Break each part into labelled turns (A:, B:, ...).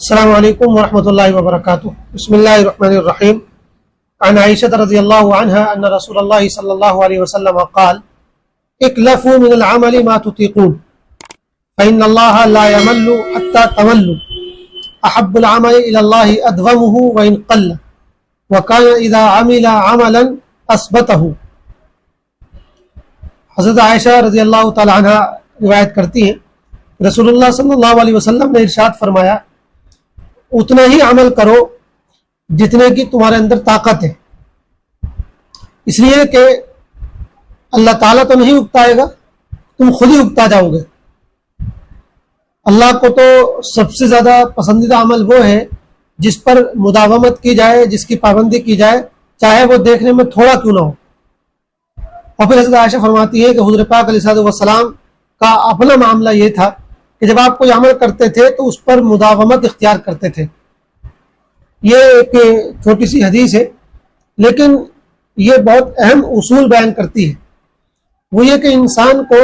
A: السلام علیکم ورحمۃ اللہ وبرکاتہ بسم اللہ الرحمن الرحیم عن عائشة رضی اللہ عنہا ان رسول اللہ صلی اللہ علیہ وسلم قال اکلفوا من العمل ما تطيقون فإن الله لا يمل حتى تملوا احب العمل الى الله ادومه وإن قل وكان اذا عمل عملا اثبته۔ حضرت عائشہ رضی اللہ تعالی عنہ روایت کرتی ہیں رسول اللہ صلی اللہ علیہ وسلم نے ارشاد فرمایا اتنا ہی عمل کرو جتنے کی تمہارے اندر طاقت ہے، اس لیے کہ اللہ تعالیٰ تو نہیں اکتائے گا، تم خود ہی اکتا جاؤ گے۔ اللہ کو تو سب سے زیادہ پسندیدہ عمل وہ ہے جس پر مداومت کی جائے، جس کی پابندی کی جائے، چاہے وہ دیکھنے میں تھوڑا کیوں نہ ہو۔ اور پھر حضرت عائشہ فرماتی ہے کہ حضور پاک علیہ الصلوۃ والسلام کا اپنا معاملہ یہ تھا کہ جب آپ کوئی عمل کرتے تھے تو اس پر مداومت اختیار کرتے تھے۔ یہ ایک چھوٹی سی حدیث ہے لیکن یہ بہت اہم اصول بیان کرتی ہے، وہ یہ کہ انسان کو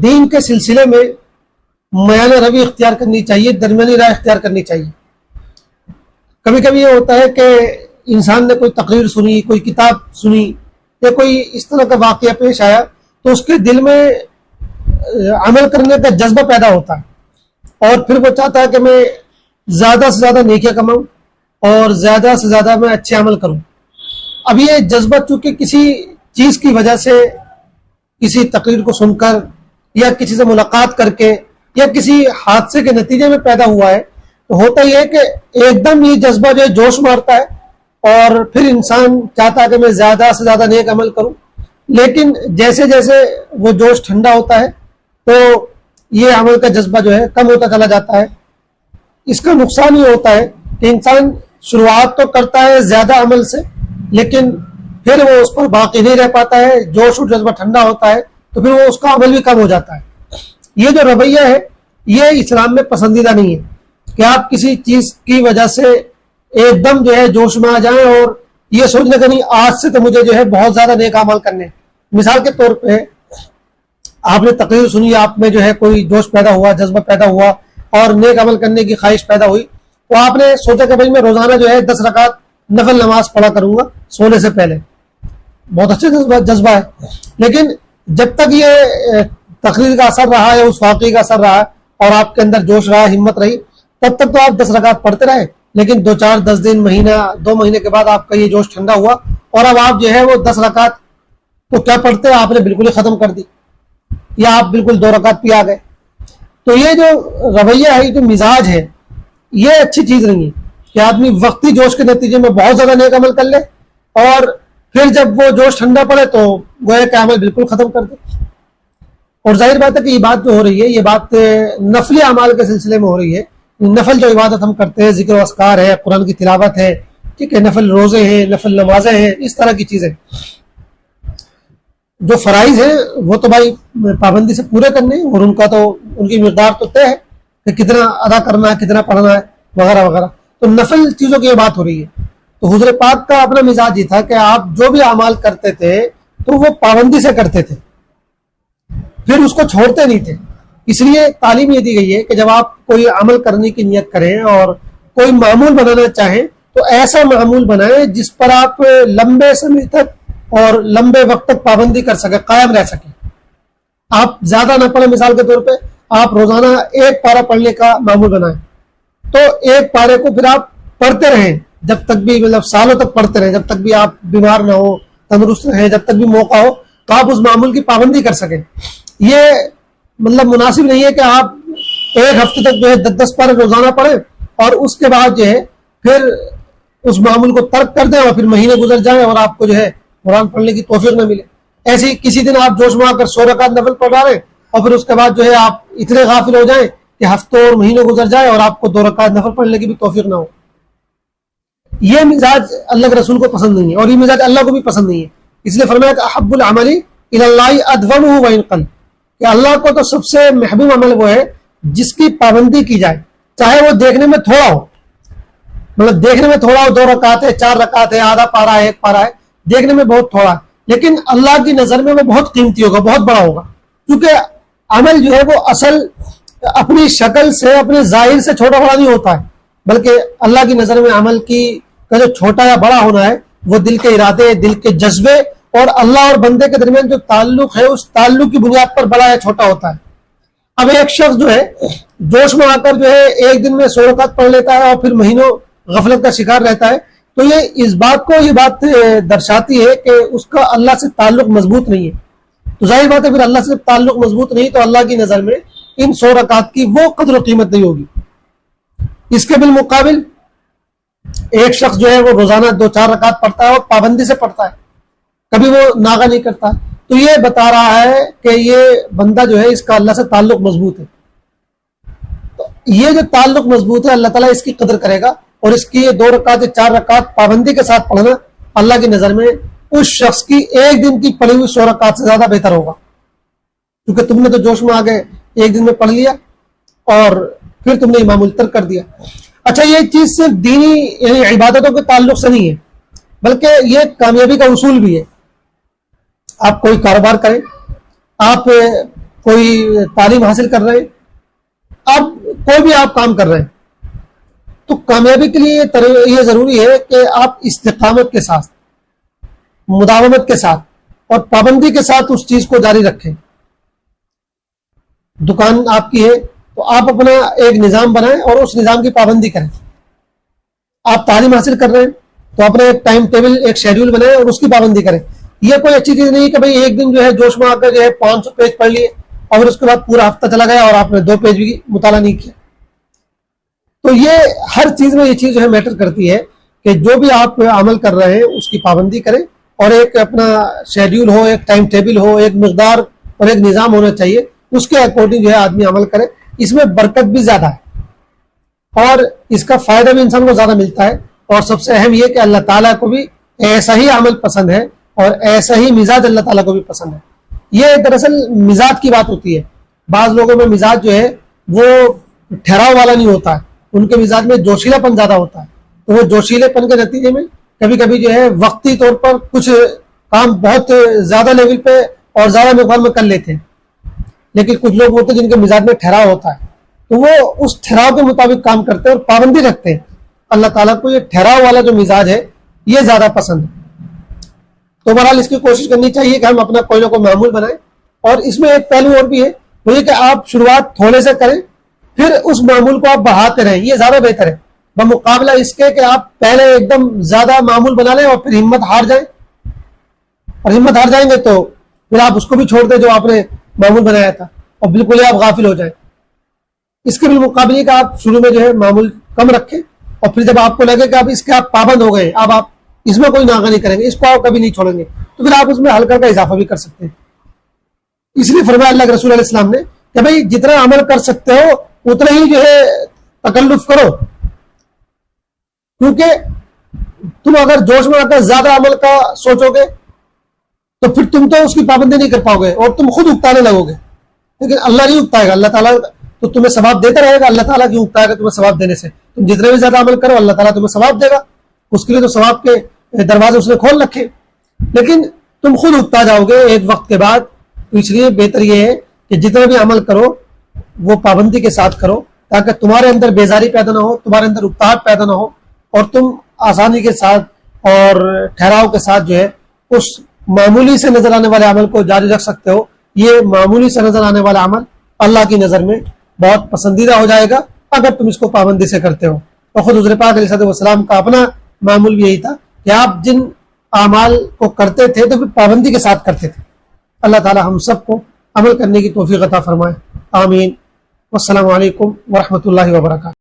A: دین کے سلسلے میں میانہ روی اختیار کرنی چاہیے، درمیانی رائے اختیار کرنی چاہیے۔ کبھی کبھی یہ ہوتا ہے کہ انسان نے کوئی تقریر سنی، کوئی کتاب سنی یا کوئی اس طرح کا واقعہ پیش آیا تو اس کے دل میں عمل کرنے کا جذبہ پیدا ہوتا ہے اور پھر وہ چاہتا ہے کہ میں زیادہ سے زیادہ نیکیاں کماؤں اور زیادہ سے زیادہ میں اچھے عمل کروں۔ اب یہ جذبہ چونکہ کسی چیز کی وجہ سے، کسی تقریر کو سن کر یا کسی سے ملاقات کر کے یا کسی حادثے کے نتیجے میں پیدا ہوا ہے، تو ہوتا یہ ہے کہ ایک دم یہ جذبہ جو ہے جوش مارتا ہے اور پھر انسان چاہتا ہے کہ میں زیادہ سے زیادہ نیک عمل کروں۔ لیکن جیسے جیسے وہ جوش ٹھنڈا ہوتا ہے تو یہ عمل کا جذبہ جو ہے کم ہوتا چلا جاتا ہے۔ اس کا نقصان یہ ہوتا ہے کہ انسان شروعات تو کرتا ہے زیادہ عمل سے لیکن پھر وہ اس پر باقی نہیں رہ پاتا ہے، جوش و جذبہ ٹھنڈا ہوتا ہے تو پھر وہ اس کا عمل بھی کم ہو جاتا ہے۔ یہ جو رویہ ہے یہ اسلام میں پسندیدہ نہیں ہے کہ آپ کسی چیز کی وجہ سے ایک دم جو ہے جوش میں آ جائیں اور یہ سوچنے کا نہیں آج سے تو مجھے جو ہے بہت زیادہ نیک عمل کرنے۔ مثال کے طور پہ آپ نے تقریر سنی، آپ میں جو ہے کوئی جوش پیدا ہوا، جذبہ پیدا ہوا اور نیک عمل کرنے کی خواہش پیدا ہوئی تو آپ نے سوچا کہ بھائی میں روزانہ جو ہے 10 رکعت نفل نماز پڑھا کروں گا سونے سے پہلے۔ بہت اچھا جذبہ ہے، لیکن جب تک یہ تقریر کا اثر رہا ہے، اس واقعے کا اثر رہا اور آپ کے اندر جوش رہا، ہمت رہی، تب تک تو آپ 10 رکعت پڑھتے رہے، لیکن 2 4 10 دن، مہینہ، 2 مہینے کے بعد آپ کا یہ جوش ٹھنڈا ہوا اور اب آپ جو ہے وہ 10 رکعت تو کیا پڑھتے آپ نے بالکل ہی ختم کر دی یا آپ بالکل 2 رکعت پہ آ گئے۔ تو یہ جو رویہ ہے، یہ جو مزاج ہے، یہ اچھی چیز نہیں ہے کہ آدمی وقتی جوش کے نتیجے میں بہت زیادہ نیک عمل کر لے اور پھر جب وہ جوش ٹھنڈا پڑے تو گویا کہ عمل بالکل ختم کر دے۔ اور ظاہر بات ہے کہ یہ بات جو ہو رہی ہے یہ بات نفلی اعمال کے سلسلے میں ہو رہی ہے۔ نفل جو عبادت ہم کرتے ہیں، ذکر و اذکار ہے، قرآن کی تلاوت ہے، ٹھیک ہے، نفل روزے ہیں، نفل نمازیں ہیں، اس طرح کی چیزیں۔ جو فرائض ہیں وہ تو بھائی پابندی سے پورے کرنے اور ان کا تو ان کی مقدار تو طے ہے کہ کتنا ادا کرنا ہے، کتنا پڑھنا ہے، وغیرہ وغیرہ۔ تو نفل چیزوں کی یہ بات ہو رہی ہے۔ تو حضور پاک کا اپنا مزاج یہ تھا کہ آپ جو بھی اعمال کرتے تھے تو وہ پابندی سے کرتے تھے، پھر اس کو چھوڑتے نہیں تھے۔ اس لیے تعلیم یہ دی گئی ہے کہ جب آپ کوئی عمل کرنے کی نیت کریں اور کوئی معمول بنانا چاہیں تو ایسا معمول بنائیں جس پر آپ لمبے سمے تک اور لمبے وقت تک پابندی کر سکیں، قائم رہ سکیں۔ آپ زیادہ نہ پڑھیں، مثال کے طور پہ آپ روزانہ 1 پارہ پڑھنے کا معمول بنائیں تو 1 پارے کو پھر آپ پڑھتے رہیں جب تک بھی، مطلب سالوں تک پڑھتے رہیں، جب تک بھی آپ بیمار نہ ہو، تندرست رہیں، جب تک بھی موقع ہو تو آپ اس معمول کی پابندی کر سکیں۔ یہ مطلب مناسب نہیں ہے کہ آپ 1 ہفتے تک جو ہے 10 پارے روزانہ پڑھیں اور اس کے بعد جو ہے پھر اس معمول کو ترک کر دیں اور پھر مہینے گزر جائیں اور آپ کو جو ہے قرآن پڑھنے کی توفیق نہ ملے۔ ایسے ہی کسی دن آپ جوش میں آ کر 100 رکعت نفل پڑھ رہے ہیں اور پھر اس کے بعد جو ہے آپ اتنے غافل ہو جائیں کہ ہفتوں اور مہینے گزر جائے اور آپ کو 2 رکعت نفل پڑھنے کی بھی توفیق نہ ہو۔ یہ مزاج اللہ کے رسول کو پسند نہیں ہے اور یہ مزاج اللہ کو بھی پسند نہیں ہے۔ اس لیے فرمایا کہ احب العمل الی اللہ ادومہ وان قل، کہ اللہ کو تو سب سے محبوب عمل وہ ہے جس کی پابندی کی جائے، چاہے وہ دیکھنے میں تھوڑا ہو، مطلب دیکھنے میں تھوڑا ہو، 2 رکعت ہے، 4 رکعت ہے، آدھا پارا ہے، 1 پارا ہے، دیکھنے میں بہت تھوڑا ہے لیکن اللہ کی نظر میں وہ بہت قیمتی ہوگا، بہت بڑا ہوگا، کیونکہ عمل جو ہے وہ اصل اپنی شکل سے اپنے ظاہر سے چھوٹا بڑا نہیں ہوتا ہے، بلکہ اللہ کی نظر میں عمل کی کا جو چھوٹا یا بڑا ہونا ہے وہ دل کے ارادے، دل کے جذبے اور اللہ اور بندے کے درمیان جو تعلق ہے اس تعلق کی بنیاد پر بڑا یا چھوٹا ہوتا ہے۔ اب ایک شخص جو ہے جوش میں آ کر جو ہے ایک دن میں 100 رکعت پڑھ لیتا ہے اور پھر مہینوں غفلت کا شکار رہتا ہے، تو یہ بات درشاتی ہے کہ اس کا اللہ سے تعلق مضبوط نہیں ہے۔ تو ظاہر بات ہے پھر اللہ سے تعلق مضبوط نہیں تو اللہ کی نظر میں ان 100 رکعت کی وہ قدر و قیمت نہیں ہوگی۔ اس کے بالمقابل ایک شخص جو ہے وہ روزانہ 2-4 رکعت پڑھتا ہے اور پابندی سے پڑھتا ہے، کبھی وہ ناغہ نہیں کرتا، تو یہ بتا رہا ہے کہ یہ بندہ جو ہے اس کا اللہ سے تعلق مضبوط ہے۔ تو یہ جو تعلق مضبوط ہے اللہ تعالیٰ اس کی قدر کرے گا، اور اس کی یہ 2 رکعت 4 رکعت پابندی کے ساتھ پڑھنا اللہ کی نظر میں اس شخص کی ایک دن کی پڑھی ہوئی 100 رکعت سے زیادہ بہتر ہوگا، کیونکہ تم نے تو جوش میں آ گئے ایک دن میں پڑھ لیا اور پھر تم نے امام التر کر دیا۔ اچھا، یہ چیز صرف دینی یعنی عبادتوں کے تعلق سے نہیں ہے، بلکہ یہ کامیابی کا اصول بھی ہے۔ آپ کوئی کاروبار کریں، آپ کوئی تعلیم حاصل کر رہے ہیں، آپ کوئی بھی آپ کام کر رہے ہیں، تو کامیابی کے لیے یہ ضروری ہے کہ آپ استقامت کے ساتھ، مداومت کے ساتھ اور پابندی کے ساتھ اس چیز کو جاری رکھیں۔ دکان آپ کی ہے تو آپ اپنا ایک نظام بنائیں اور اس نظام کی پابندی کریں۔ آپ تعلیم حاصل کر رہے ہیں تو اپنا ایک ٹائم ٹیبل، ایک شیڈیول بنائیں اور اس کی پابندی کریں۔ یہ کوئی اچھی چیز نہیں کہ بھئی ایک دن جو ہے جوش میں آ کر جو ہے 500 پیج پڑھ لیے اور اس کے بعد پورا ہفتہ چلا گیا اور آپ نے 2 پیج بھی مطالعہ نہیں کیا۔ تو یہ ہر چیز میں یہ چیز جو ہے میٹر کرتی ہے کہ جو بھی آپ عمل کر رہے ہیں اس کی پابندی کریں، اور ایک اپنا شیڈیول ہو، ایک ٹائم ٹیبل ہو، ایک مقدار اور ایک نظام ہونا چاہیے، اس کے اکارڈنگ جو ہے آدمی عمل کرے۔ اس میں برکت بھی زیادہ ہے اور اس کا فائدہ بھی انسان کو زیادہ ملتا ہے، اور سب سے اہم یہ کہ اللہ تعالیٰ کو بھی ایسا ہی عمل پسند ہے اور ایسا ہی مزاج اللہ تعالیٰ کو بھی پسند ہے۔ یہ دراصل مزاج کی بات ہوتی ہے۔ بعض لوگوں میں مزاج جو ہے وہ ٹھہراؤ والا نہیں ہوتا ہے، ان کے مزاج میں جوشیلا پن زیادہ ہوتا ہے، تو وہ جوشیلے پن کے نتیجے میں کبھی کبھی جو ہے وقتی طور پر کچھ کام بہت زیادہ لیول پہ اور زیادہ مقدار میں کر لیتے ہیں، لیکن کچھ لوگ ہوتے ہیں جن کے مزاج میں ٹھہراؤ ہوتا ہے تو وہ اس ٹھہراؤ کے مطابق کام کرتے ہیں اور پابندی رکھتے ہیں۔ اللہ تعالیٰ کو یہ ٹھہراؤ والا جو مزاج ہے یہ زیادہ پسند ہے۔ تو بہرحال اس کی کوشش کرنی چاہیے کہ ہم اپنا کوئی نہ کوئی معمول بنائیں، اور اس میں ایک پہلو اور بھی ہے، وہ یہ کہ آپ شروعات تھوڑے سے کریں، پھر اس معمول کو آپ بڑھاتے رہیں، یہ زیادہ بہتر ہے بمقابلہ اس کے کہ آپ پہلے ایک دم زیادہ معمول بنا لیں اور پھر ہمت ہار جائیں، اور ہمت ہار جائیں گے تو پھر آپ اس کو بھی چھوڑ دیں جو آپ نے معمول بنایا تھا، اور بالکل ہی آپ غافل ہو جائیں۔ اس کے بالمقابلے کا آپ شروع میں جو ہے معمول کم رکھیں، اور پھر جب آپ کو لگے کہ اب اس کے آپ پابند ہو گئے، اب آپ اس میں کوئی ناغہ نہیں کریں گے، اس کو آپ کبھی نہیں چھوڑیں گے، تو پھر آپ اس میں ہلکا کا اضافہ بھی کر سکتے ہیں۔ اس لیے فرمایا اللہ کے رسول علیہ السلام نے کہ بھائی جتنا عمل کر سکتے ہو اتنا ہی جو ہے تکلف کرو، کیونکہ تم اگر جوش میں آ کر زیادہ عمل کا سوچو گے تو پھر تم تو اس کی پابندی نہیں کر پاؤ گے اور تم خود اکتانے لگو گے، لیکن اللہ نہیں اکتائے گا، اللہ تعالیٰ تو تمہیں ثواب دیتا رہے گا۔ اللہ تعالیٰ کیوں اکتائے گا تمہیں ثواب دینے سے؟ تم جتنے بھی زیادہ عمل کرو اللہ تعالیٰ تمہیں ثواب دے گا، اس کے لیے تو ثواب کے دروازے اس نے کھول رکھے، لیکن تم خود اکتا جاؤ گے ایک وقت کے بعد۔ تو اس لیے بہتر یہ ہے کہ جتنا بھی عمل کرو وہ پابندی کے ساتھ کرو، تاکہ تمہارے اندر بیزاری پیدا نہ ہو، تمہارے اندر اکتاہٹ پیدا نہ ہو، اور تم آسانی کے ساتھ اور ٹھہراؤ کے ساتھ جو ہے اس معمولی سے نظر آنے والے عمل کو جاری رکھ سکتے ہو۔ یہ معمولی سے نظر آنے والا عمل اللہ کی نظر میں بہت پسندیدہ ہو جائے گا اگر تم اس کو پابندی سے کرتے ہو۔ اور خود حضور پاک علیہ السلام کا اپنا معمول بھی یہی تھا کہ آپ جن اعمال کو کرتے تھے تو پھر پابندی کے ساتھ کرتے تھے۔ اللہ تعالی ہم سب کو عمل کرنے کی توفیق عطا فرمائے، آمین۔ والسلام علیکم ورحمۃ اللہ وبرکاتہ۔